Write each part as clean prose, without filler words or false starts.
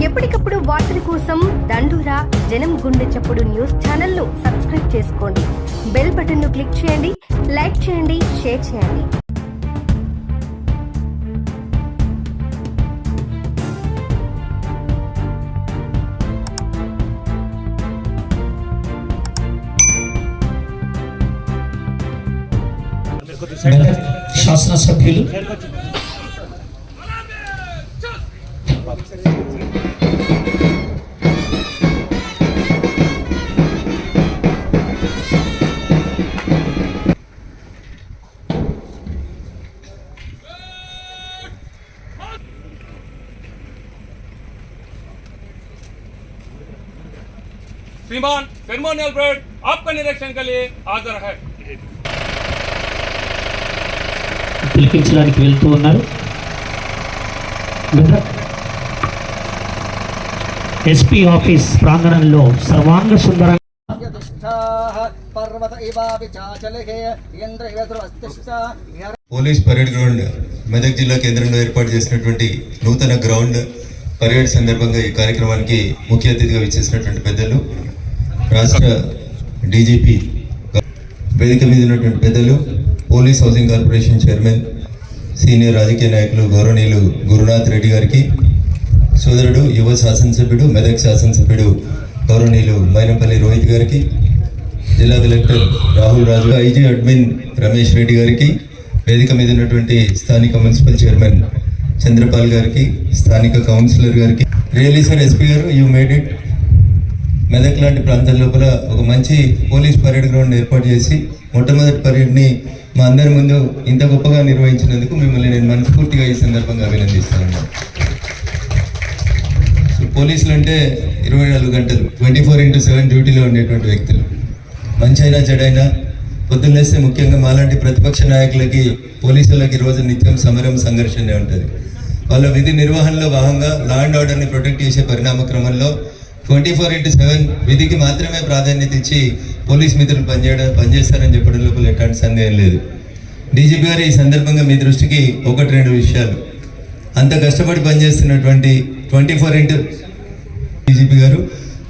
ఎప్పటికప్పుడు వార్తల కోసం దండూరా జనం గుండె చప్పుడు న్యూస్ ఛానల్ను సబ్స్క్రైబ్ చేసుకోండి. బెల్ బటన్ను క్లిక్ చేయండి, లైక్ చేయండి, షేర్ చేయండి. శాసనసభ్యులు श्रीमान सेरेमोनियल परेड आपका निरीक्षण के लिए हाजिर है. పిలిపించడానికి వెళ్తూ ఉన్నారు. ఎస్పీ ఆఫీస్ ప్రాంగణంలో సర్వాంగ సుందరంగా పోలీస్ పరేడ్ గ్రౌండ్ మెదక్ జిల్లా కేంద్రంలో ఏర్పాటు చేసినటువంటి నూతన గ్రౌండ్ పరేడ్ సందర్భంగా ఈ కార్యక్రమానికి ముఖ్య అతిథిగా విచ్చేసినటువంటి పెద్దలు, రాష్ట్ర డీజీపీ, వేదిక మీద ఉన్నటువంటి పెద్దలు, police housing corporation chairman, senior రాజకీయ నాయకులు గౌరవనీయులు గురునాథ్ రెడ్డి గారికి, సోదరుడు యువ శాసనసభ్యుడు మెదక్ శాసనసభ్యుడు గౌరవనీయులు మైనంపల్లి రోహిత్ గారికి, జిల్లా కలెక్టర్ రాహుల్ రాజు, ఐజీ అడ్మిన్ రమేష్ రెడ్డి గారికి, వేదిక మీద ఉన్నటువంటి స్థానిక మున్సిపల్ చైర్మన్ చంద్రపాల్ గారికి, స్థానిక కౌన్సిలర్ గారికి, రియలీ సార్ ఎస్పీ గారు, యూ మేడ్ ఇట్. మెదక్ లాంటి ప్రాంతాల లోపల ఒక మంచి పోలీస్ పరేడ్ గ్రౌండ్ ఏర్పాటు చేసి మొట్టమొదటి పరేడ్ని మా అందరి ముందు ఇంత గొప్పగా నిర్వహించినందుకు మిమ్మల్ని నేను మనస్ఫూర్తిగా ఈ సందర్భంగా అభినందిస్తాను. సో పోలీసులు అంటే 24 గంటలు 24/7 డ్యూటీలో ఉండేటువంటి వ్యక్తులు. మంచి అయినా చెడైనా పొద్దున్నేస్తే ముఖ్యంగా మాలాంటి ప్రతిపక్ష నాయకులకి పోలీసులకి రోజు నిత్యం సమరం సంఘర్షణే ఉంటుంది. వాళ్ళ విధి నిర్వహణలో భాగంగా లా అండ్ ఆర్డర్ని ప్రొటెక్ట్ చేసే పరిణామ క్రమంలో 24/7 విధికి మాత్రమే ప్రాధాన్యత ఇచ్చి పోలీస్ మిత్రులు పనిచేస్తారని చెప్పడం లోపల ఎట్లాంటి సందేహం లేదు. డీజీపీ గారు ఈ సందర్భంగా మీ దృష్టికి 1-2 విషయాలు, అంత కష్టపడి పనిచేస్తున్నటువంటి 24 డీజీపీ గారు,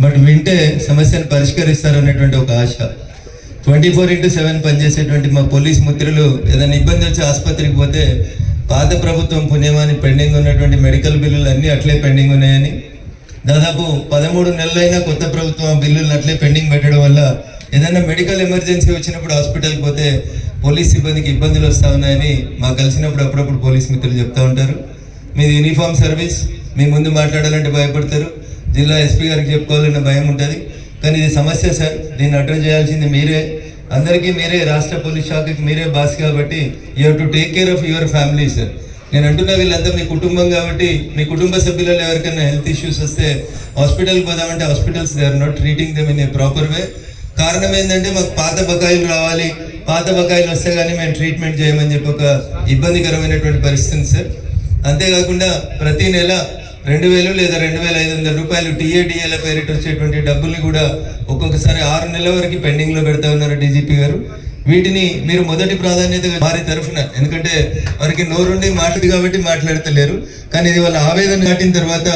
బట్ వింటే సమస్యను పరిష్కరిస్తారనేటువంటి ఒక ఆశ. 24/7 పనిచేసేటువంటి మా పోలీస్ మిత్రులు ఏదైనా ఇబ్బంది వచ్చి ఆసుపత్రికి పోతే పాత ప్రభుత్వం పుణ్యమాని పెండింగ్ ఉన్నటువంటి మెడికల్ బిల్లులు అన్నీ అట్లే పెండింగ్ ఉన్నాయని, దాదాపు 13 నెలలైనా కొత్త ప్రభుత్వం బిల్లులను అట్లే పెండింగ్ పెట్టడం వల్ల ఏదైనా మెడికల్ ఎమర్జెన్సీ వచ్చినప్పుడు హాస్పిటల్కి పోతే పోలీస్ సిబ్బందికి ఇబ్బందులు వస్తూ ఉన్నాయని మాకు కలిసినప్పుడు అప్పుడప్పుడు పోలీస్ మిత్రులు చెప్తూ ఉంటారు. మీది యూనిఫామ్ సర్వీస్, మీ ముందు మాట్లాడాలంటే భయపడతారు, జిల్లా ఎస్పీ గారికి చెప్పుకోవాలన్న భయం ఉంటుంది. కానీ ఇది సమస్య సార్, దీన్ని అడ్రస్ చేయాల్సింది మీరే, అందరికీ మీరే, రాష్ట్ర పోలీస్ శాఖకి మీరే బాస్ కాబట్టి you have to take care of your family sir. నేను అంటున్నా వీళ్ళంతా మీ కుటుంబం కాబట్టి మీ కుటుంబ సభ్యులలో ఎవరికైనా హెల్త్ ఇష్యూస్ వస్తే హాస్పిటల్కి పోదామంటే hospitals they are not treating them in a proper way. కారణం ఏంటంటే మాకు పాత బకాయిలు రావాలి, పాత బకాయిలు వస్తే కానీ మేము ట్రీట్మెంట్ చేయమని చెప్పి ఒక ఇబ్బందికరమైనటువంటి పరిస్థితి సార్. అంతేకాకుండా ప్రతి నెల 2,000 లేదా 2,500 రూపాయలు టీఏడిఏల పేరిట వచ్చేటువంటి డబ్బుల్ని కూడా ఒక్కొక్కసారి 6 నెలల వరకు పెండింగ్లో పెడతా ఉన్నారు డీజీపీ గారు. వీటిని మీరు మొదటి ప్రాధాన్యతగా వారి తరఫున, ఎందుకంటే వారికి నోరుండి మాట్లాడు కాబట్టి మాట్లాడతలేరు, కానీ ఇది వాళ్ళ ఆవేదన దాటిన తర్వాత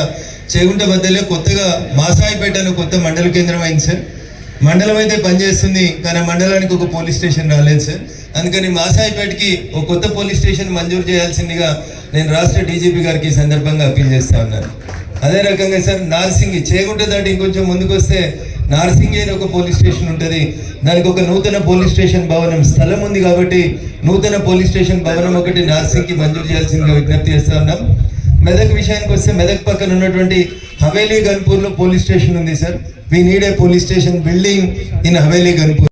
చేగుంట మధ్యలో కొత్తగా మాసాయిపేట అనే కొత్త మండల కేంద్రం అయింది సార్. మండలం అయితే పనిచేస్తుంది, కానీ ఆ మండలానికి ఒక పోలీస్ స్టేషన్ రాలేదు సార్. అందుకని మాసాయిపేటకి ఒక కొత్త పోలీస్ స్టేషన్ మంజూరు చేయాల్సిందిగా నేను రాష్ట్ర డీజీపీ గారికి ఈ సందర్భంగా అప్పీల్ చేస్తా ఉన్నాను. అదే రకంగా సార్ నార్సింగి చేగుంట దాటి ఇంకొంచెం ముందుకు వస్తే నార్సింగి అని ఒక పోలీస్ స్టేషన్ ఉంటుంది, దానికి ఒక నూతన పోలీస్ స్టేషన్ భవనం స్థలం ఉంది కాబట్టి నూతన పోలీస్ స్టేషన్ భవనం ఒకటి నార్సింగ్కి మంజూరు చేయాల్సిందిగా విజ్ఞప్తి చేస్తా ఉన్నాం. మెదక్ విషయానికి వస్తే మెదక్ పక్కన ఉన్నటువంటి హవేలీ గన్పూర్లో పోలీస్ స్టేషన్ ఉంది sir. We need a police station building in Haveli Ghanpur.